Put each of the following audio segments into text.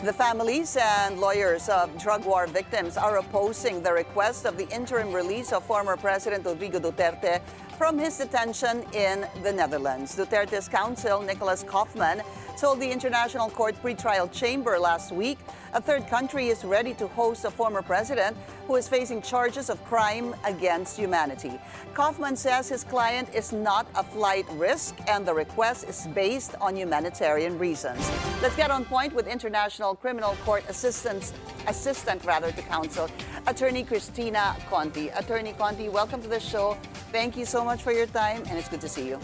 The families and lawyers of drug war victims are opposing the request of the interim release of former President Rodrigo Duterte from his detention in the Netherlands. Duterte's counsel, Nicholas Kaufman, told the International Court pretrial chamber last week a third country is ready to host a former president who is facing charges of crime against humanity. Kaufman says his client is not a flight risk and the request is based on humanitarian reasons. Let's get on point with International Criminal Court assistant to counsel, Attorney Cristina Conti. Attorney Conti, welcome to the show. Thank you so much for your time, and it's good to see you.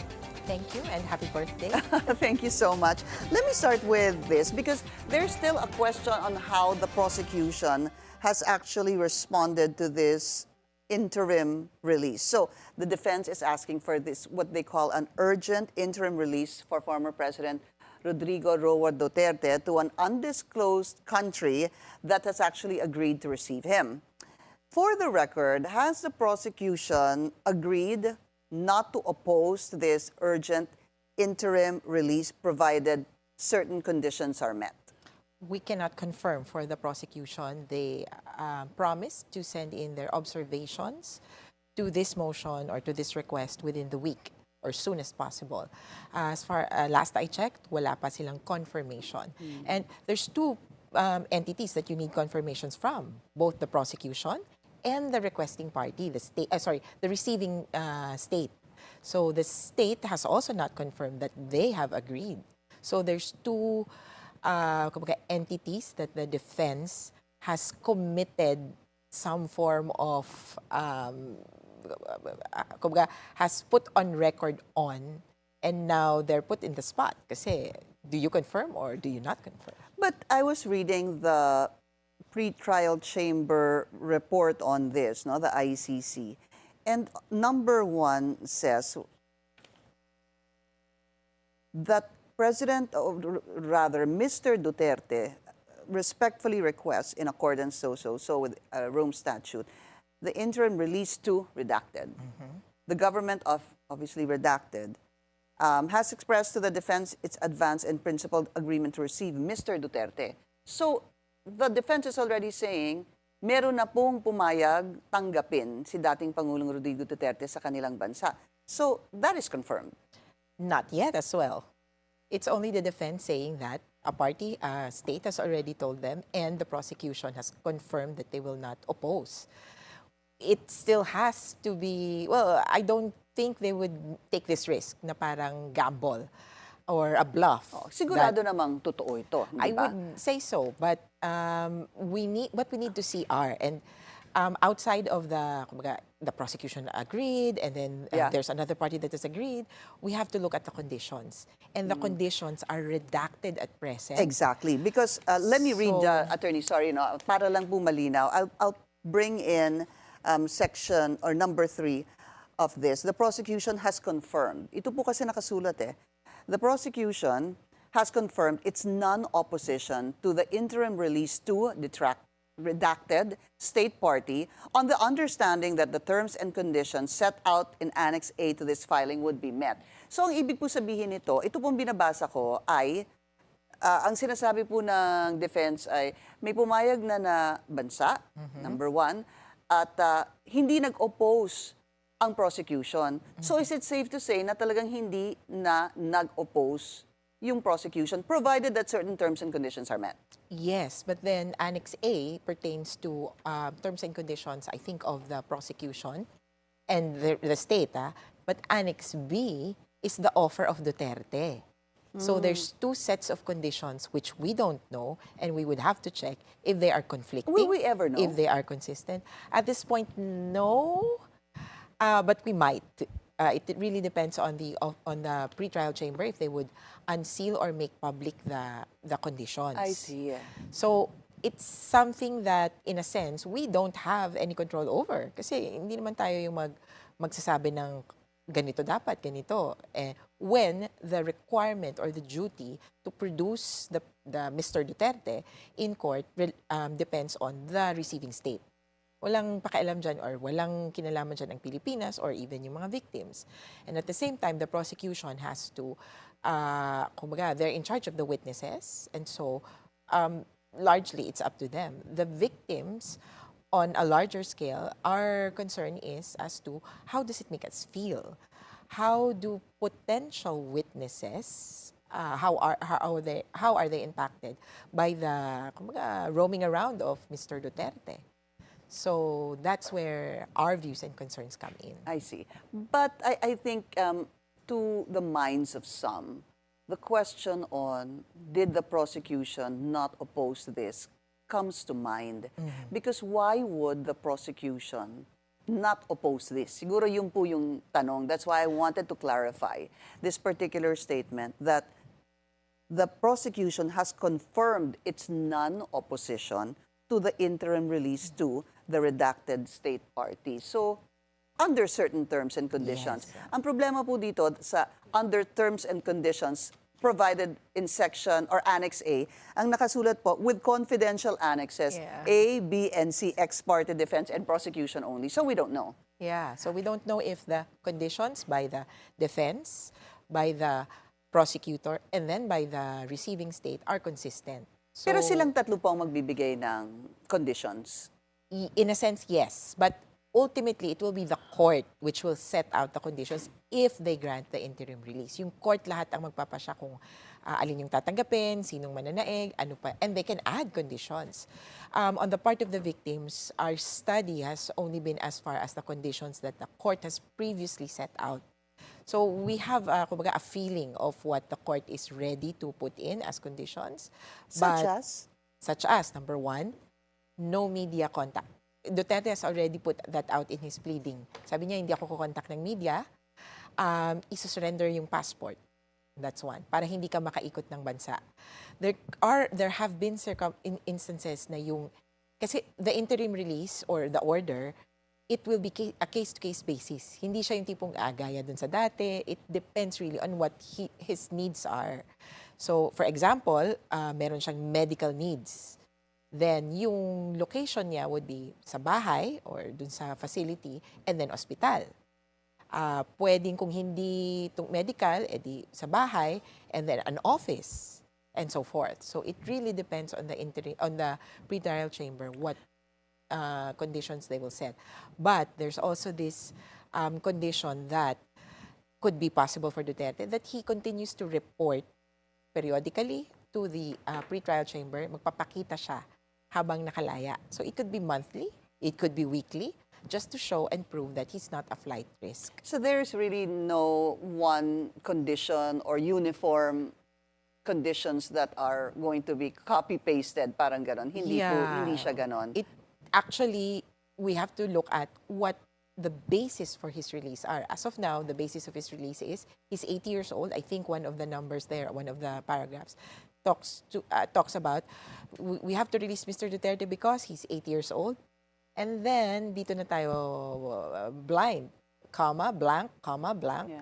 Thank you, and happy birthday. Thank you so much. Let me start with this, because there's still a question on how the prosecution has actually responded to this interim release. So the defense is asking for this, what they call an urgent interim release for former President Rodrigo Roa Duterte to an undisclosed country that has actually agreed to receive him. For the record, has the prosecution agreed not to oppose this urgent interim release provided certain conditions are met? We cannot confirm for the prosecution. They promised to send in their observations to this motion or to this request within the week or soon as possible. As far last I checked, wala pa silang confirmation. And there's two entities that you need confirmations from, both the prosecution and the requesting party, the state, the receiving state. So the state has also not confirmed that they have agreed. So there's two entities that the defense has committed some form of, has put on record on, and now they're put in the spot. Kasi, do you confirm or do you not confirm? But I was reading the pre-trial chamber report on this, no, the ICC. And number one says that Mr. Duterte respectfully requests, in accordance with Rome Statute, the interim release to redacted. The government of, obviously redacted, has expressed to the defense its advance and principled agreement to receive Mr. Duterte. So, the defense is already saying, meron na pong pumayag tanggapin si dating Pangulong Rodrigo Duterte sa kanilang bansa. So, that is confirmed. Not yet as well. It's only the defense saying that a party, state has already told them, and the prosecution has confirmed that they will not oppose. It still has to be, well, I don't think they would take this risk na parang gamble or a bluff. Oh, sigurado namang totoo ito, di ba? I wouldn't say so, but we need to see are, and outside of the prosecution agreed, and then there's another party that has agreed, we have to look at the conditions. And the conditions are redacted at present. Exactly, because let me read, Attorney, sorry, no, para lang po malinaw, I'll bring in section or number 3 of this. The prosecution has confirmed. Ito po kasi nakasulat eh. The prosecution has confirmed its non-opposition to the interim release to redacted state party on the understanding that the terms and conditions set out in Annex A to this filing would be met. So ang ibig po sabihin nito, ito pong binabasa ko ay, ang sinasabi po ng defense ay may pumayag na bansa, number 1, at hindi nag-oppose ang prosecution. So is it safe to say na talagang hindi na nag-oppose yung prosecution, provided that certain terms and conditions are met? Yes, but then Annex A pertains to terms and conditions, I think, of the prosecution and the state. But Annex B is the offer of Duterte. So there's two sets of conditions which we don't know, and we would have to check if they are conflicting. Will we ever know? If they are consistent. At this point, no. But we might. It really depends on the pretrial chamber if they would unseal or make public the conditions. I see. So it's something that, in a sense, we don't have any control over. Kasi hindi naman tayo yung magsasabi ng ganito dapat, ganito. When the requirement or the duty to produce the Mr. Duterte in court depends on the receiving state. Walang pakialam dyan or walang kinalaman dyan ang Pilipinas or even yung mga victims. And at the same time, the prosecution has to, kumbaga, they're in charge of the witnesses. And so, largely it's up to them. The victims, on a larger scale, our concern is as to how does it make us feel? How do potential witnesses, how are they impacted by the kumbaga, roaming around of Mr. Duterte? So that's where our views and concerns come in. I see. But I think to the minds of some, the question on did the prosecution not oppose this comes to mind. Because why would the prosecution not oppose this? Siguro yun po yung tanong. That's why I wanted to clarify this particular statement that the prosecution has confirmed its non-opposition to the interim release to the redacted state party. So, under certain terms and conditions. Yes. Ang problema po dito sa under terms and conditions provided in section or Annex A, ang nakasulat po with confidential annexes Yeah. A, B, and C, ex parte defense and prosecution only. So we don't know. Yeah, so we don't know if the conditions by the defense, by the prosecutor, and then by the receiving state are consistent. So, Pero silang tatlo po ang magbibigay ng conditions. in a sense, yes. But ultimately, it will be the court which will set out the conditions if they grant the interim release. Yung court lahat ang magpapasya kung alin yung tatanggapin, sinong mananaig, ano pa, and they can add conditions. On the part of the victims, our study has only been as far as the conditions that the court has previously set out. So we have kumbaga, a feeling of what the court is ready to put in as conditions. Such as, number one, no media contact. Duterte has already put that out in his pleading. Sabi niya, hindi ako kukontak ng media, isusurrender yung passport. That's one. Para hindi ka makaikot ng bansa. There have been instances na yung, kasi the interim release or the order, it will be a case-to-case basis. Hindi siya yung tipong gaya dun sa dati. It depends really on what his needs are. So, for example, meron siyang medical needs. Then, yung location niya would be sa bahay or dun sa facility and then ospital. Pwedeng kung hindi medical, edi sa bahay and then an office and so forth. So, it really depends on the pretrial chamber what conditions they will set. But there's also this condition that could be possible for Duterte that he continues to report periodically to the pretrial chamber. Magpapakita siya habang nakalaya. So it could be monthly, it could be weekly, just to show and prove that he's not a flight risk. So there's really no one condition or uniform conditions that are going to be copy-pasted, parang ganon. Hindi siya ganon. Actually, we have to look at what the basis for his release are. As of now, the basis of his release is he's 80 years old. I think one of the numbers there, one of the paragraphs, talks about we have to release Mr. Duterte because he's 80 years old. And then, dito na tayo blind, comma, blank,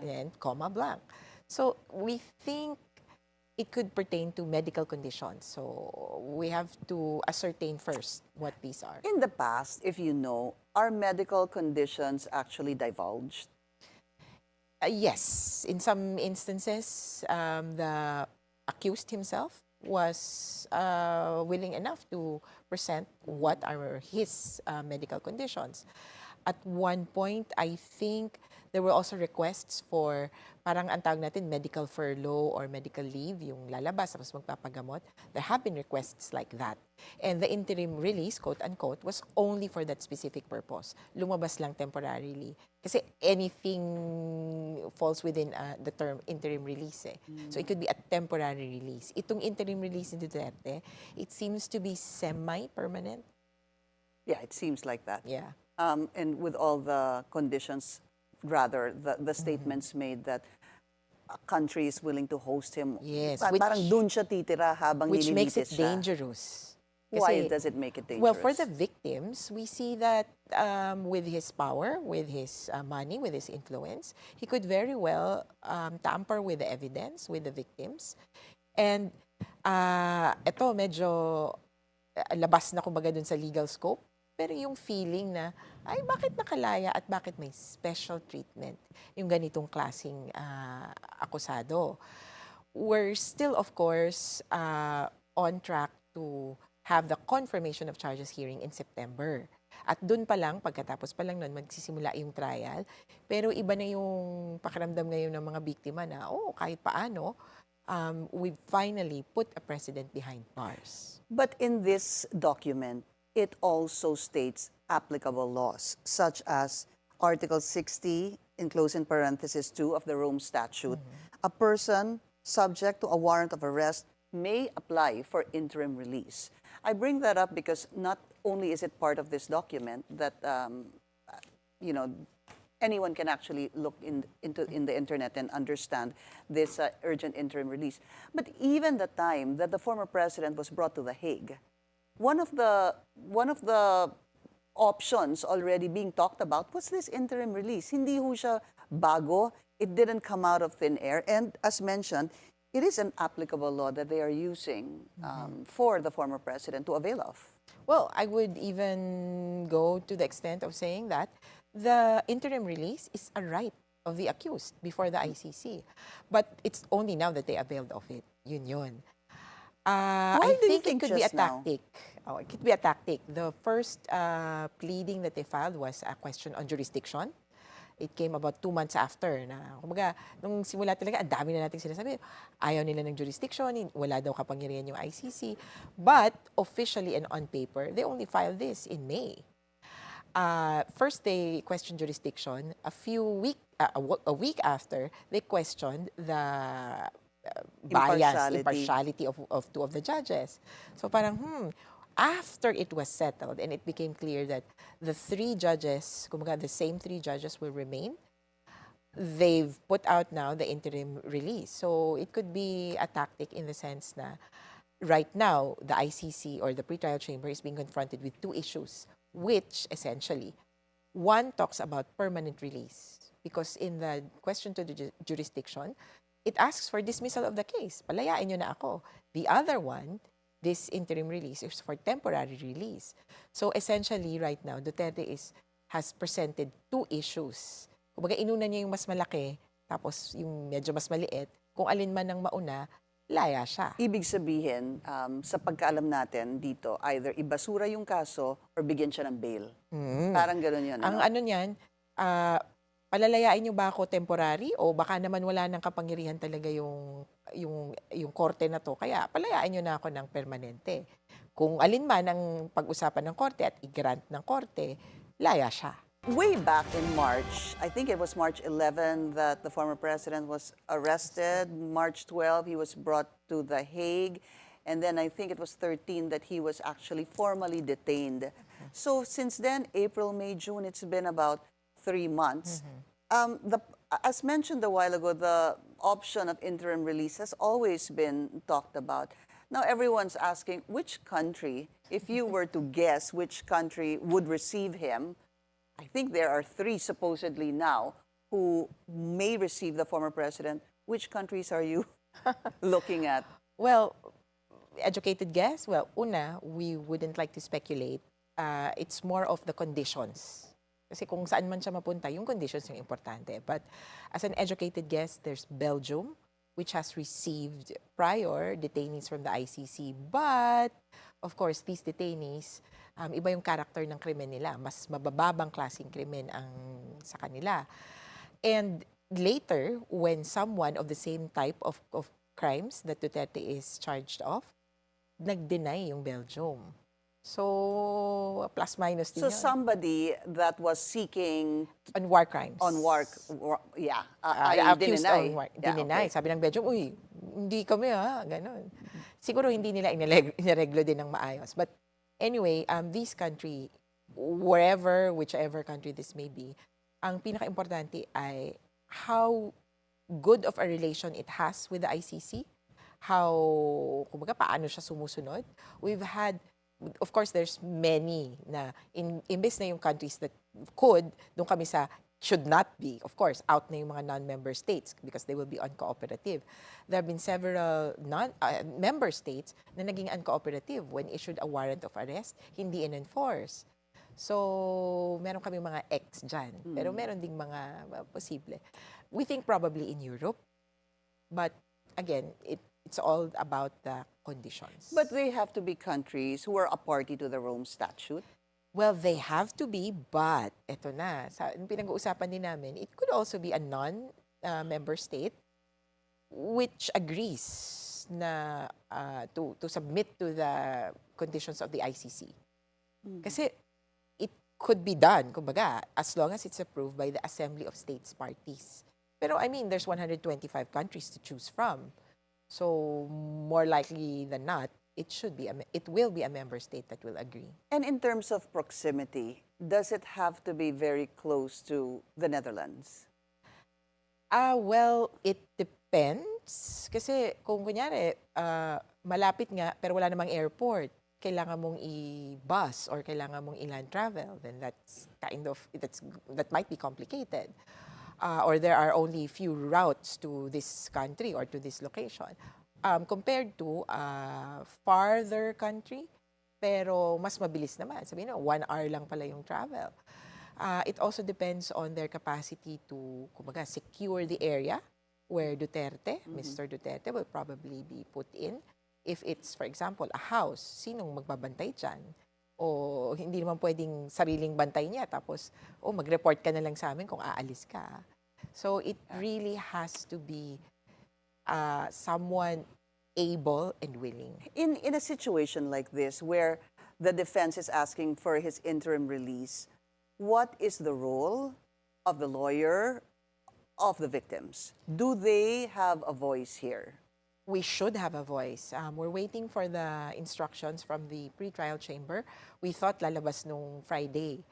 and comma, blank. So, we think it could pertain to medical conditions. So, we have to ascertain first what these are. In the past, if you know, are medical conditions actually divulged? Yes. In some instances, the accused himself was willing enough to present what are his medical conditions. At one point, I think there were also requests for parang ang tawag natin medical furlough or medical leave, yung lalabas tapos magpapagamot. There have been requests like that. And the interim release, quote-unquote, was only for that specific purpose. Lumabas lang temporarily. Kasi anything falls within the term interim release. So it could be a temporary release. Itong interim release ni Duterte, it seems to be semi-permanent. Yeah, it seems like that. Yeah. And with all the conditions, rather, the statements made that a country is willing to host him. Yes. Parang dun siya titira habang which makes it nililitis siya. dangerous. Why does it make it dangerous? Well, for the victims, we see that with his power, with his money, with his influence, he could very well tamper with the evidence, with the victims. And ito medyo labas na kumbaga dun sa legal scope. Pero yung feeling na, ay bakit nakalaya at bakit may special treatment yung ganitong klaseng akusado. We're still, of course, on track to have the confirmation of charges hearing in September. At dun pa lang, pagkatapos pa lang nun, magsisimula yung trial. Pero iba na yung pakiramdam ngayon ng mga biktima na, kahit paano, we've finally put a precedent behind bars. But in this document, it also states applicable laws, such as Article 60, enclosed in parenthesis 2 of the Rome Statute. A person subject to a warrant of arrest may apply for interim release. I bring that up because not only is it part of this document that, anyone can actually look in the internet and understand this urgent interim release. But even the time that the former president was brought to The Hague, one of the options already being talked about was this interim release. Hindi ho siya bago. It didn't come out of thin air. And as mentioned, it is an applicable law that they are using for the former president to avail of. Well, I would even go to the extent of saying that the interim release is a right of the accused before the ICC. But it's only now that they availed of it. Yun. I do you think it think could be a just now? tactic. Oh, it could be a tactic. The first pleading that they filed was a question on jurisdiction. It came about 2 months after na, kumbaga, nung simula talaga, ang dami na nating sinasabi, ayaw nila ng jurisdiction, wala daw kapangyarihan yung ICC. But officially and on paper, they only filed this in May. First, they questioned jurisdiction. A week after, they questioned the impartiality of two of the judges. So parang, after it was settled and it became clear that the 3 judges, kumbaga the same 3 judges will remain, they've put out now the interim release. So it could be a tactic in the sense na right now, the ICC or the pretrial chamber is being confronted with 2 issues, which essentially, one talks about permanent release. Because in the question to the jurisdiction, it asks for dismissal of the case. Palayain nyo na ako. The other one, this interim release, is for temporary release. So essentially, right now, Duterte has presented 2 issues. Kumbaga, inuna niya yung mas malaki, tapos yung medyo mas maliit. Kung alin man ang mauna, laya siya. Ibig sabihin, sa pagkaalam natin dito, either ibasura yung kaso or bigyan siya ng bail. Parang gano'n yun. Ang ano niyan, palalayain niyo ba ako temporary o baka naman wala nang kapangyarihan talaga yung korte na to, kaya palayain niyo na ako ng permanente. Kung alin man ang pag-usapan ng korte at i-grant ng korte, laya siya. Way back in March, I think it was March 11 that the former president was arrested. March 12, he was brought to The Hague. And then I think it was 13 that he was actually formally detained. So since then, April, May, June, it's been about 3 months. As mentioned a while ago, the option of interim release has always been talked about. Now everyone's asking, which country, if you were to guess which country would receive him, I think there are 3 supposedly now who may receive the former president. Which countries are you looking at? Well, educated guess? Well, una, we wouldn't like to speculate. It's more of the conditions. Kasi kung saan man siya mapunta, yung conditions yung importante. But as an educated guess, there's Belgium, which has received prior detainees from the ICC. But, of course, these detainees, iba yung character ng krimen nila. Mas mabababang klaseng krimen ang sa kanila. And later, when someone of the same type of crimes that Duterte is charged of, nag-deny yung Belgium. So, plus-minus din So yun. somebody that was seeking On war crimes. on war yeah, Accused dinay. on war. Yeah, Dininay. okay. Sabi ng Belgium, uy, hindi kami ganon. Siguro hindi nila inireglo din ng maayos. But anyway, these country, whichever country this may be, ang pinaka-importante ay how good of a relation it has with the ICC, kumbaga, paano siya sumusunod. We've had, of course, there's many na, imbes na yung countries that could, doon kami sa should not be, of course, out na yung mga non-member states because they will be uncooperative. There have been several member states na naging uncooperative when issued a warrant of arrest, hindi in-enforce. So, meron kami mga ex dyan. Pero meron ding mga posible. We think probably in Europe. But, again, it's all about the conditions. But they have to be countries who are a party to the Rome Statute. Well, they have to be, but eto na, pinag-uusapan din namin, it could also be a non-member state which agrees na to submit to the conditions of the ICC. Kasi it could be done, kumbaga, as long as it's approved by the Assembly of States Parties. Pero I mean, there's 125 countries to choose from. So more likely than not, it will be a member state that will agree. And in terms of proximity, does it have to be very close to the Netherlands? Well, it depends. Kasi kung kunyari, malapit nga pero wala namang airport, kailangan mong i-bus or kailangan mong i-land travel, then that might be complicated. Or there are only few routes to this country or to this location. Compared to a farther country, pero mas mabilis naman. Sabihin mo, 1 hour lang pala yung travel. It also depends on their capacity to, kumbaga, secure the area where Mr. Duterte will probably be put in. If it's, for example, a house, sinong magbabantay dyan? O hindi naman pwedeng sariling bantay niya, tapos, mag-report ka na lang sa amin kung aalis ka. So it really has to be someone able and willing. In a situation like this where the defense is asking for his interim release, what is the role of the lawyer of the victims? Do they have a voice here? We should have a voice. We're waiting for the instructions from the pretrial chamber. We thought lalabas nung Friday.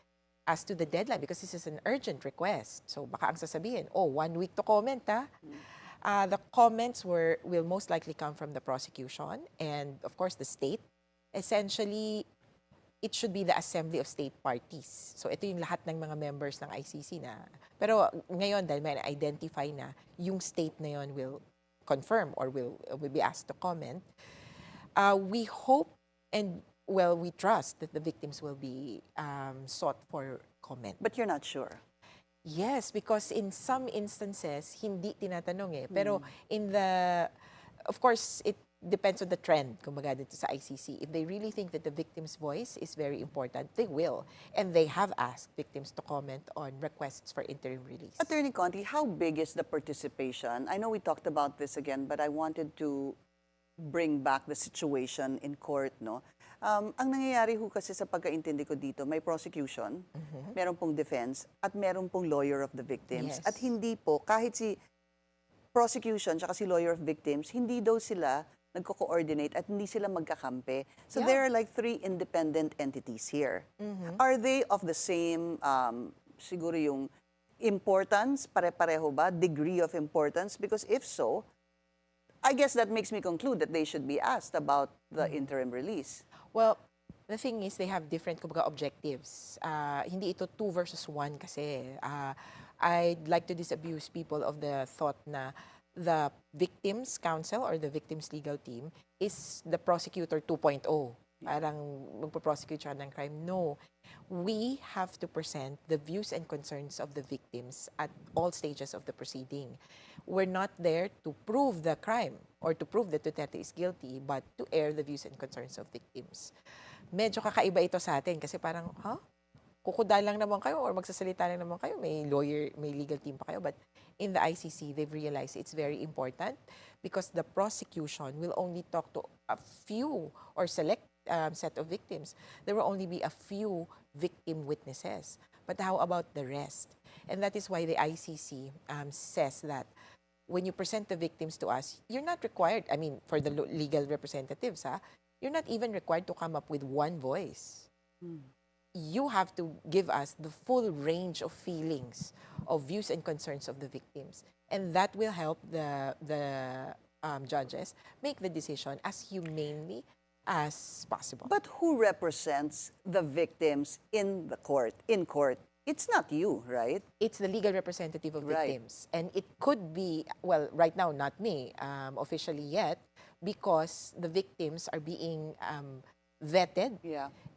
As to the deadline, because this is an urgent request. So baka ang sasabihin, 1 week to comment, ha? The comments will most likely come from the prosecution and, of course, the state. Essentially, it should be the Assembly of State Parties. So ito yung lahat ng mga members ng ICC na. Pero ngayon, dahil may identify na, yung state na yun will confirm or will be asked to comment. We hope and we trust that the victims will be sought for comment. But you're not sure? Yes, because in some instances, hindi tinatanong eh. Pero of course, it depends on the trend, kumbaga dito sa ICC. If they really think that the victim's voice is very important, they will. And they have asked victims to comment on requests for interim release. Attorney Conti, how big is the participation? I know we talked about this again, but I wanted to bring back the situation in court, no? Ang nangyayari ho kasi sa pagkaintindi ko dito, may prosecution, meron pong defense, at meron pong lawyer of the victims. Yes. At hindi po, kahit si prosecution at si lawyer of victims, hindi daw sila nagko-coordinate at hindi sila magkakampi. So there are like 3 independent entities here. Are they of the same, siguro yung importance, pare-pareho ba, degree of importance? Because if so, I guess that makes me conclude that they should be asked about the interim release. Well, the thing is, they have different kumbaga, objectives. Hindi ito 2 versus 1 kasi. I'd like to disabuse people of the thought na the victims counsel or the victims legal team is the prosecutor 2.0. Parang magpo-prosecute siya ng crime. No. We have to present the views and concerns of the victims at all stages of the proceeding. We're not there to prove the crime or to prove that Duterte is guilty, but to air the views and concerns of victims. Medyo kakaiba ito sa atin kasi parang, kukudal lang naman kayo or magsasalita lang naman kayo, may lawyer, may legal team pa kayo. But in the ICC, they've realized it's very important because the prosecution will only talk to a few or select set of victims. There will only be a few victim witnesses. But how about the rest? And that is why the ICC says that when you present the victims to us, you're not required, I mean, for the legal representatives, you're not even required to come up with one voice. You have to give us the full range of feelings, of views and concerns of the victims. And that will help the judges make the decision as humanely as possible. But who represents the victims in court? It's not you, right? It's the legal representative of Right. victims. And it could be, well, right now, not me officially yet, because the victims are being vetted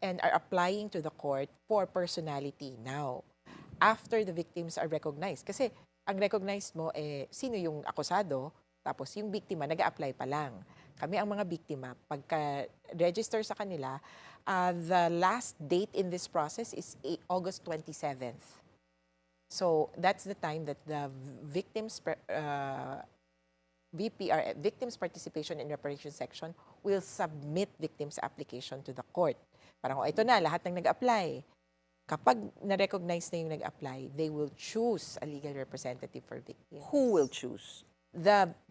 and are applying to the court for personality now. After the victims are recognized. Kasi ang recognized mo, sino yung akusado, Tapos yung biktima, nag-a-apply pa lang. Kami ang mga biktima, pagka-register sa kanila, the last date in this process is August 27th. So that's the time that the victims Victims Participation in Reparation Section will submit victims application to the court. Parang, ito na, lahat ng nag-apply. Kapag na-recognize na yung nag-apply, they will choose a legal representative for victims. Who will choose?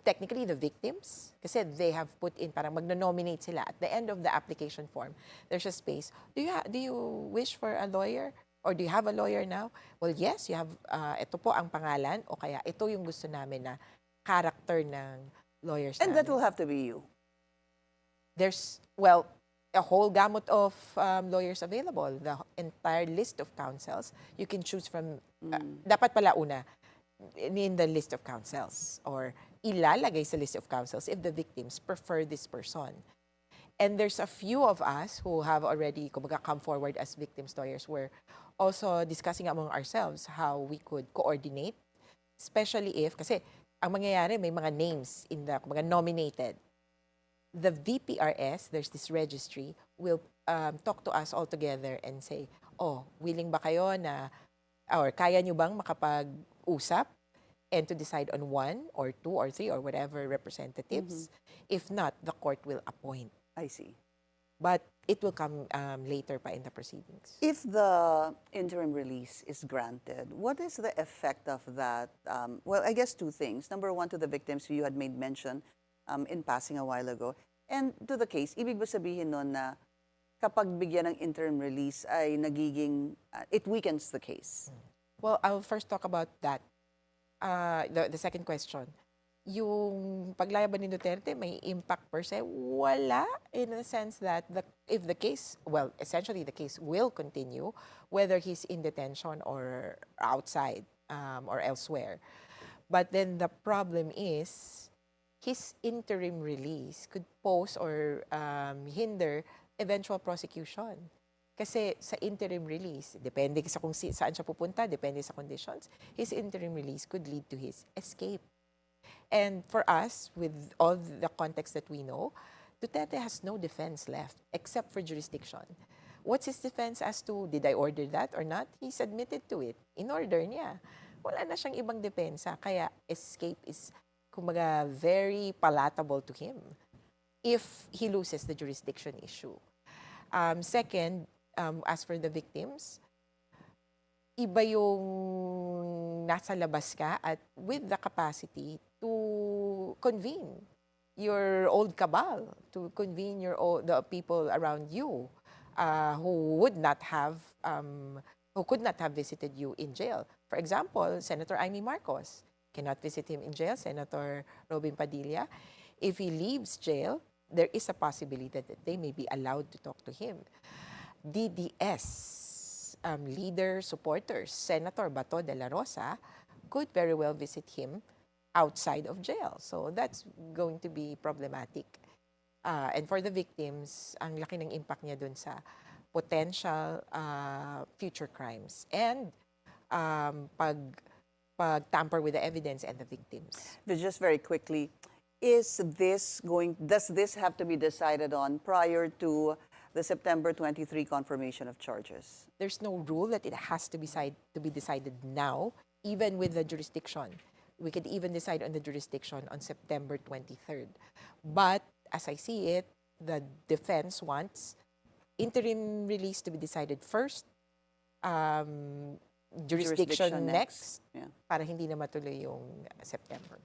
Technically, the victims, kasi they have put in, parang magno-nominate sila. At the end of the application form, there's a space. Do you wish for a lawyer? Or do you have a lawyer now? Well, yes, you have, ito po ang pangalan, o kaya ito yung gusto namin na character ng lawyers And namin. that will have to be you. There's, well, a whole gamut of lawyers available. The entire list of counsels, you can choose from, dapat pala una, in the list of counsels or ilalagay sa list of counsels if the victims prefer this person. And there's a few of us who have already come forward as victims lawyers. We're also discussing among ourselves how we could coordinate, especially if, kasi ang mangyayari may mga names in the mga nominated. The VPRS, there's this registry, will talk to us all together and say, oh, willing ba kayo na, or kaya nyo bang makapag-usap and to decide on 1 or 2 or 3 or whatever representatives? If not, the court will appoint. I see. But it will come later pa in the proceedings. If the interim release is granted, what is the effect of that? Well, I guess two things. Number one, to the victims who you had made mention in passing a while ago. And to the case, ibig ba sabihin nun na kapag bigyan ng interim release ay nagiging, it weakens the case? Well, I'll first talk about that. The second question. Yung paglaban ni Duterte, may impact per se? Wala, in the sense that if the case, well, essentially the case will continue, whether he's in detention or outside or elsewhere. But then the problem is, his interim release could pose or hinder eventual prosecution. Kasi sa interim release, depende sa kung saan siya pupunta, depende sa conditions, his interim release could lead to his escape. And for us, with all the context that we know, Duterte has no defense left except for jurisdiction. What's his defense as to, did I order that or not? He's admitted to it. In-order niya. Wala na siyang ibang depensa. Kaya escape is, kumbaga, very palatable to him if he loses the jurisdiction issue. Second, as for the victims, iba yung nasa labas ka at with the capacity to convene your old cabal, to convene the people around you who would not have, who could not have visited you in jail. For example, Senator Amy Marcos cannot visit him in jail. Senator Robin Padilla, if he leaves jail, there is a possibility that they may be allowed to talk to him. DDS leader supporters, Senator Bato de la Rosa, could very well visit him outside of jail. So that's going to be problematic. And for the victims, ang laki ng impact niya dun sa potential future crimes and pag-tamper with the evidence and the victims. But just very quickly, does this have to be decided on prior to the September 23 confirmation of charges? There's no rule that it has to be decided now, even with the jurisdiction. We could even decide on the jurisdiction on September 23rd. But as I see it, the defense wants interim release to be decided first, jurisdiction next, para hindi na matuloy yung September.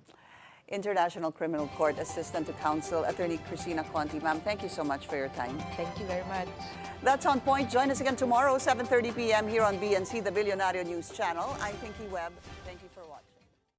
International Criminal Court Assistant to Counsel, Attorney Cristina Conti. Ma'am, thank you so much for your time. Thank you very much. That's On Point. Join us again tomorrow, 7:30 p.m. here on BNC, the Billionario News Channel. I'm Pinky Webb. Thank you for watching.